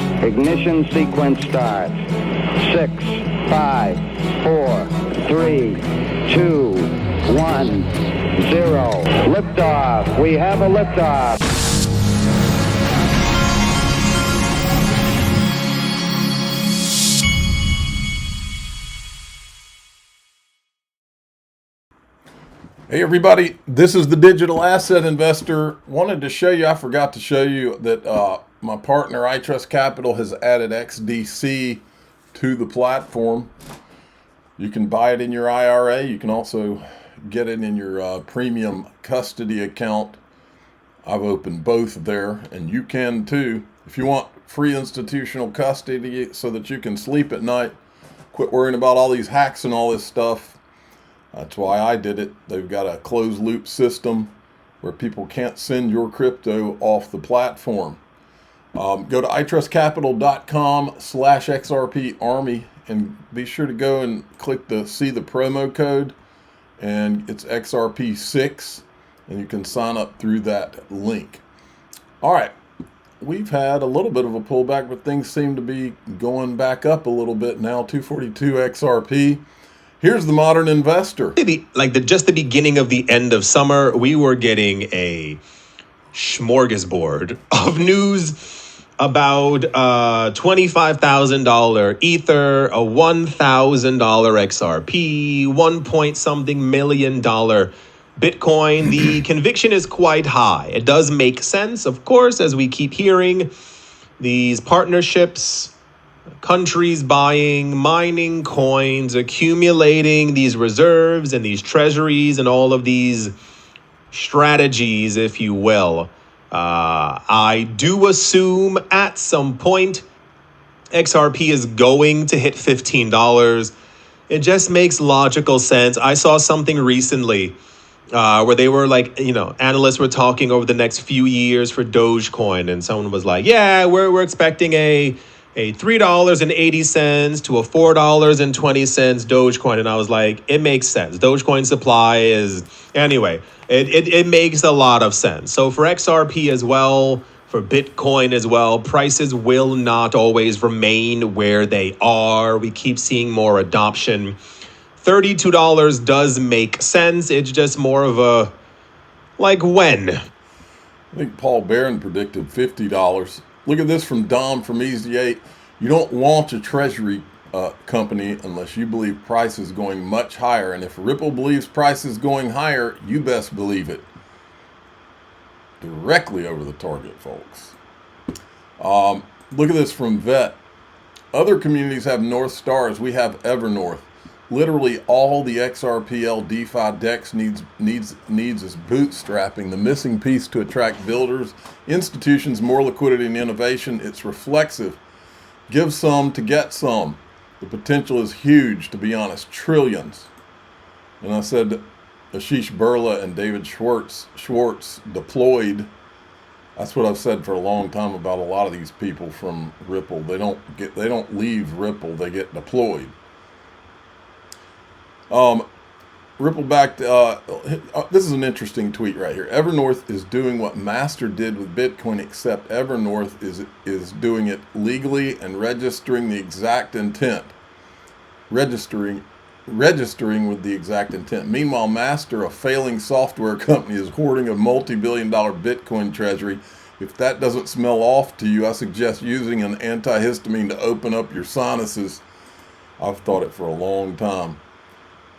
Ignition sequence start. 6, 5, 4, 3, 2, 1, 0. Liftoff. We have a liftoff. Hey everybody, this is the Digital Asset Investor. Wanted to show you, I forgot to show you that my partner iTrustCapital has added XDC to the platform. You can buy it in your IRA. You can also get it in your premium custody account. I've opened both there, and you can too. If you want free institutional custody so that you can sleep at night, quit worrying about all these hacks and all this stuff. That's why I did it. They've got a closed loop system where people can't send your crypto off the platform. Go to iTrustCapital.com/XRP Army and be sure to go and click see the promo code, and it's XRP6, and you can sign up through that link. All right, we've had a little bit of a pullback, but things seem to be going back up a little bit now. 242 XRP. Here's the modern investor. Just the beginning of the end of summer, we were getting a smorgasbord of news about $25,000 Ether, a $1,000 XRP, 1-point-something million Bitcoin. The conviction is quite high. It does make sense, of course, as we keep hearing these partnerships, countries buying, mining coins, accumulating these reserves and these treasuries and all of these strategies, if you will. I do assume at some point XRP is going to hit $15. It just makes logical sense. I saw something recently where they were analysts were talking over the next few years for Dogecoin, and someone was like, yeah, we're expecting a $3.80 to a $4.20 Dogecoin. And I was like, it makes sense. Dogecoin supply is, anyway, it makes a lot of sense. So for XRP as well, for Bitcoin as well, prices will not always remain where they are. We keep seeing more adoption. $32 does make sense. It's just more of a, when? I think Paul Barron predicted $50. Look at this from Dom from Easy 8. You don't launch a treasury company unless you believe price is going much higher. And if Ripple believes price is going higher, you best believe it. Directly over the target, folks. Look at this from Vet. Other communities have North Stars. We have Evernorth. Literally all the XRPL DeFi DEX needs is bootstrapping, the missing piece to attract builders, institutions, more liquidity and innovation. It's reflexive. Give some to get some. The potential is huge, to be honest, trillions. And I said Ashish Burla and David Schwartz deployed. That's what I've said for a long time about a lot of these people from Ripple. They don't leave Ripple, they get deployed. Ripple back. This is an interesting tweet right here. Evernorth is doing what Master did with Bitcoin, except Evernorth is doing it legally and registering the exact intent. Registering with the exact intent. Meanwhile, Master, a failing software company, is hoarding a multi-billion-dollar Bitcoin treasury. If that doesn't smell off to you, I suggest using an antihistamine to open up your sinuses. I've thought it for a long time.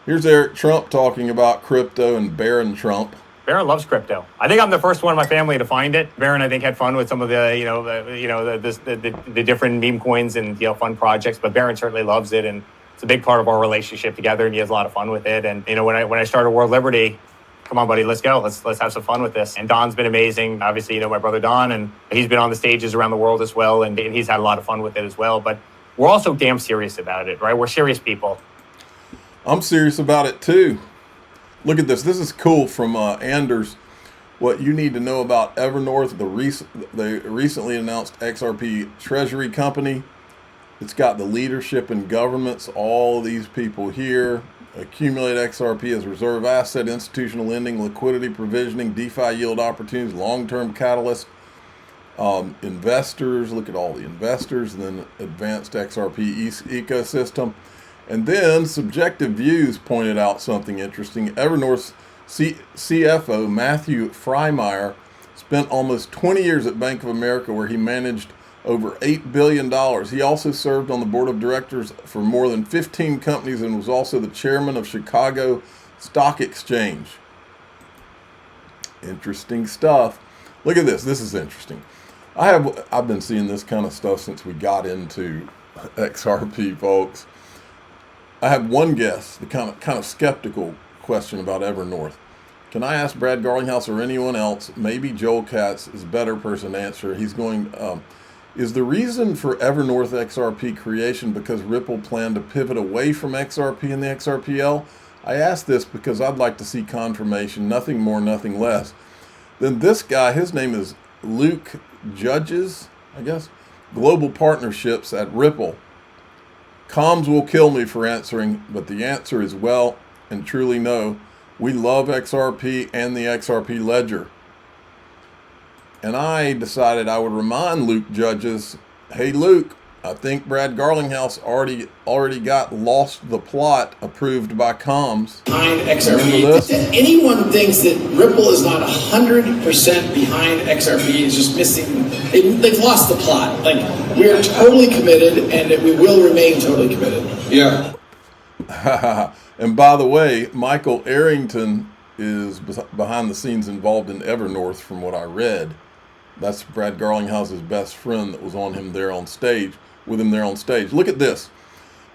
Here's Eric Trump talking about crypto and Barron Trump. Barron loves crypto. I think I'm the first one in my family to find it. Barron, I think, had fun with some of the different meme coins and fun projects. But Barron certainly loves it, and it's a big part of our relationship together. And he has a lot of fun with it. And when I started World Liberty, come on, buddy, let's go. Let's have some fun with this. And Don's been amazing. Obviously, my brother Don, and he's been on the stages around the world as well, and he's had a lot of fun with it as well. But we're also damn serious about it, right? We're serious people. I'm serious about it too. Look at this. This is cool from Anders. What you need to know about Evernorth, the recently announced XRP treasury company. It's got the leadership and governments, all of these people here. Accumulate XRP as reserve asset, institutional lending, liquidity provisioning, DeFi yield opportunities, long-term catalyst. investors, look at all the investors, and then advanced XRP ecosystem. And then Subjective Views pointed out something interesting. Evernorth's CFO, Matthew Freimeyer, spent almost 20 years at Bank of America, where he managed over $8 billion. He also served on the board of directors for more than 15 companies and was also the chairman of Chicago Stock Exchange. Interesting stuff. Look at this. This is interesting. I've been seeing this kind of stuff since we got into XRP, folks. I have one guess, the kind of skeptical question about Evernorth. Can I ask Brad Garlinghouse or anyone else? Maybe Joel Katz is a better person to answer. He's going, is the reason for Evernorth XRP creation because Ripple planned to pivot away from XRP and the XRPL? I ask this because I'd like to see confirmation, nothing more, nothing less. Then this guy, his name is Luke Judges, I guess, Global Partnerships at Ripple. Comms will kill me for answering, but the answer is well and truly no. We love XRP and the XRP ledger. And I decided I would remind Luke Judges, hey Luke, I think Brad Garlinghouse already got Lost the Plot approved by Comms. Behind XRP. If anyone thinks that Ripple is not 100% behind XRP, is just missing, they've lost the plot. Like, we are totally committed, and we will remain totally committed. Yeah. And by the way, Michael Arrington is behind the scenes involved in Evernorth from what I read. That's Brad Garlinghouse's best friend that was with him there on stage. Look at this.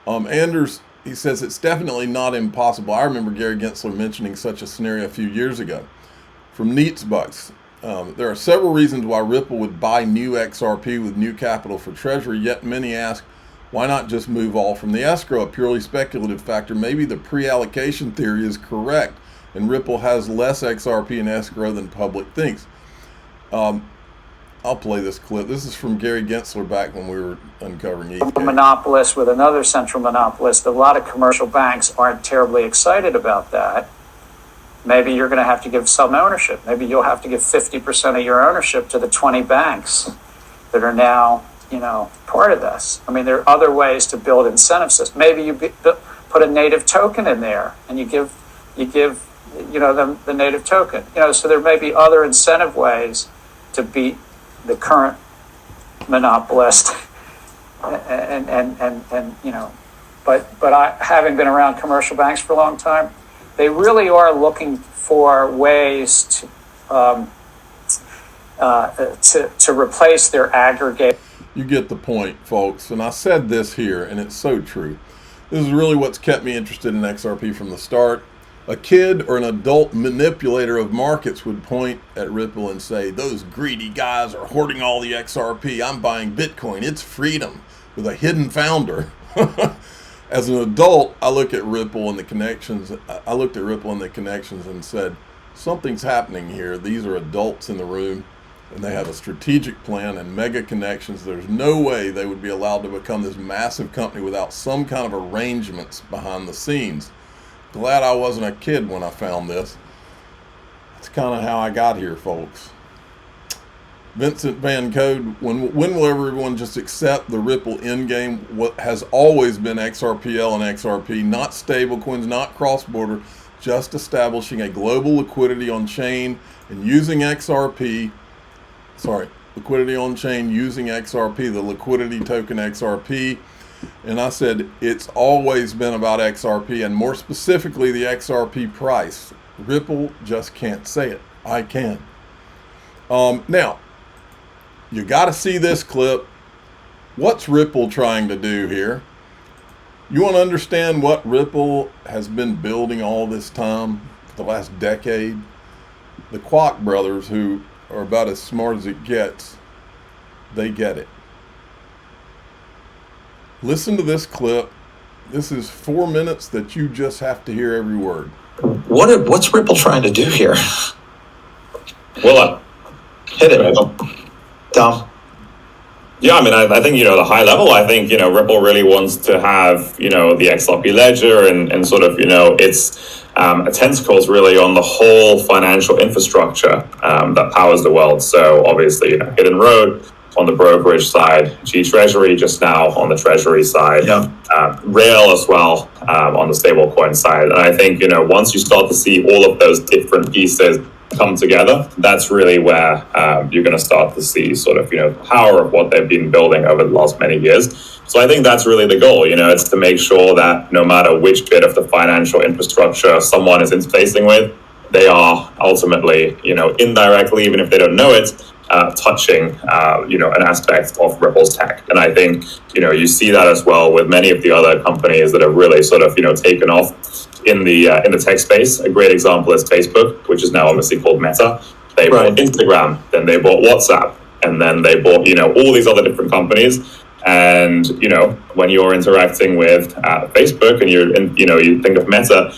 Anders, he says it's definitely not impossible. I remember Gary Gensler mentioning such a scenario a few years ago. From Neatsbucks, there are several reasons why Ripple would buy new XRP with new capital for treasury, yet many ask, why not just move all from the escrow? A purely speculative factor. Maybe the pre-allocation theory is correct, and Ripple has less XRP in escrow than public thinks. I'll play this clip. This is from Gary Gensler back when we were uncovering ETH. Monopolist with another central monopolist. A lot of commercial banks aren't terribly excited about that. Maybe you're going to have to give some ownership. Maybe you'll have to give 50% of your ownership to the 20 banks that are now, part of this. I mean, there are other ways to build incentive systems. Maybe you put a native token in there, and you give them the native token. So there may be other incentive ways to beat the current monopolist, but I, having been around commercial banks for a long time, they really are looking for ways to replace their aggregate. You get the point, folks. And I said this here, and it's so true. This is really what's kept me interested in XRP from the start. A kid or an adult manipulator of markets would point at Ripple and say, those greedy guys are hoarding all the XRP. I'm buying Bitcoin. It's freedom with a hidden founder. As an adult, I looked at Ripple and the connections and said, something's happening here. These are adults in the room, and they have a strategic plan and mega connections. There's no way they would be allowed to become this massive company without some kind of arrangements behind the scenes. Glad I wasn't a kid when I found this. That's kind of how I got here, folks. Vincent Van Code, when will everyone just accept the Ripple endgame? What has always been XRPL and XRP, not stablecoins, not cross-border, just establishing a global liquidity on chain and using XRP. Liquidity on chain using XRP, the liquidity token XRP. And I said, it's always been about XRP, and more specifically, the XRP price. Ripple just can't say it. I can. Now, you got to see this clip. What's Ripple trying to do here? You want to understand what Ripple has been building all this time, for the last decade? The Kwok brothers, who are about as smart as it gets, they get it. Listen to this clip. This is 4 minutes that you just have to hear every word. What's Ripple trying to do here? Well, hit it, Dom. Yeah, I mean, I think, the high level, I think, Ripple really wants to have, the XRP ledger and sort of, its tentacles really on the whole financial infrastructure that powers the world. So obviously, Hidden Road on the brokerage side, G Treasury just now on the treasury side, Rail as well on the stablecoin side. And I think, once you start to see all of those different pieces come together, that's really where you're going to start to see sort of, power of what they've been building over the last many years. So I think that's really the goal, it's to make sure that no matter which bit of the financial infrastructure someone is interfacing with, they are ultimately, indirectly, even if they don't know it, touching, an aspect of Ripple's tech. And I think, you see that as well with many of the other companies that have really sort of, taken off in the tech space. A great example is Facebook, which is now obviously called Meta. They bought Instagram, then they bought WhatsApp, and then they bought, all these other different companies. And, when you're interacting with Facebook and you think of Meta,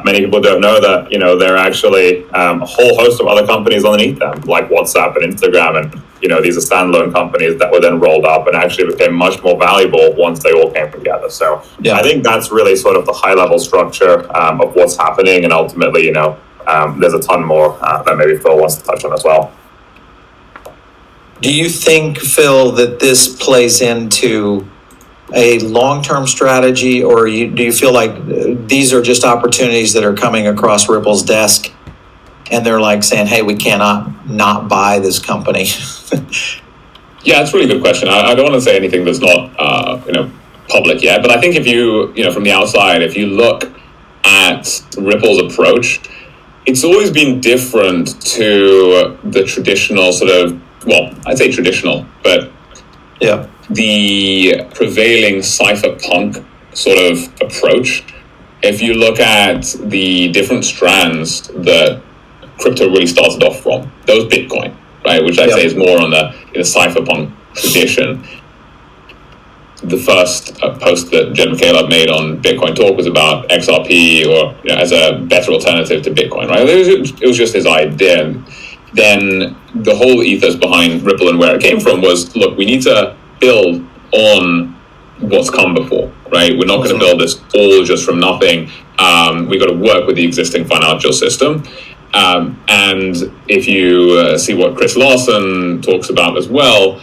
many people don't know that, there are actually a whole host of other companies underneath them, like WhatsApp and Instagram. And, these are standalone companies that were then rolled up and actually became much more valuable once they all came together. So I think that's really sort of the high level structure of what's happening. And ultimately, there's a ton more that maybe Phil wants to touch on as well. Do you think, Phil, that this plays into a long-term strategy, or do you feel like these are just opportunities that are coming across Ripple's desk and they're like saying, hey, we cannot not buy this company? Yeah, it's a really good question. I don't want to say anything that's not, public yet, but I think if you, from the outside, if you look at Ripple's approach, it's always been different to the traditional sort of, well, I'd say traditional, but the prevailing cypherpunk sort of approach. If you look at the different strands that crypto really started off from, those Bitcoin, right, which I'd say is more on the cypherpunk tradition. The first post that Jed McCaleb made on Bitcoin Talk was about XRP, or as a better alternative to Bitcoin, right? It was just his idea. Then the whole ethos behind Ripple and where it came from was, look, we need to build on what's come before, right? We're not going to build this all just from nothing. We've got to work with the existing financial system. And if you see what Chris Larson talks about as well,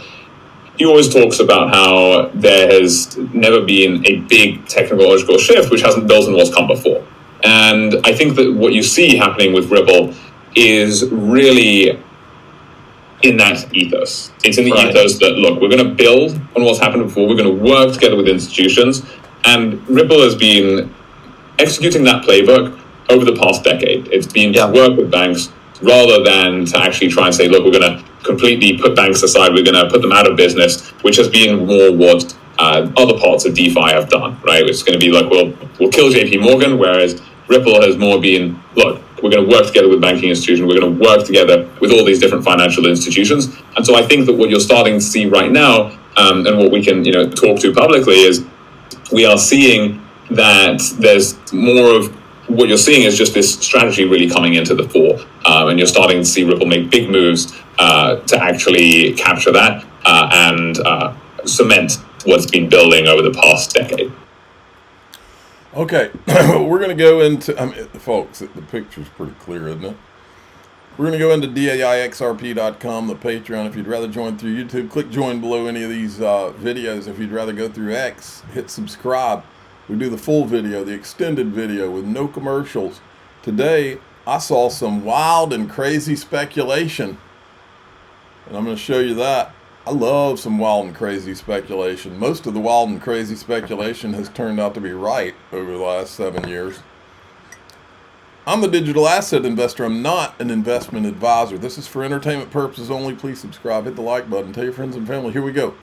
he always talks about how there has never been a big technological shift which hasn't built on what's come before. And I think that what you see happening with Ripple is really in that ethos. It's in the ethos that, look, we're going to build on what's happened before. We're going to work together with institutions. And Ripple has been executing that playbook over the past decade. It's been to work with banks rather than to actually try and say, look, we're going to completely put banks aside. We're going to put them out of business, which has been more what other parts of DeFi have done, right? It's going to be like, we'll kill JP Morgan, whereas Ripple has more been, look, we're going to work together with banking institutions. We're going to work together with all these different financial institutions. And so I think that what you're starting to see right now, and what we can, talk to publicly, is we are seeing that there's more of what you're seeing is just this strategy really coming into the fore. And you're starting to see Ripple make big moves to actually capture that and cement what's been building over the past decade. Okay, we're going to go into, folks, the picture's pretty clear, isn't it? We're going to go into DAIXRP.com, the Patreon. If you'd rather join through YouTube, click join below any of these videos. If you'd rather go through X, hit subscribe. We do the full video, the extended video with no commercials. Today, I saw some wild and crazy speculation, and I'm going to show you that. I love some wild and crazy speculation. Most of the wild and crazy speculation has turned out to be right over the last 7 years. I'm a digital asset investor. I'm not an investment advisor. This is for entertainment purposes only. Please subscribe, hit the like button, tell your friends and family. Here we go.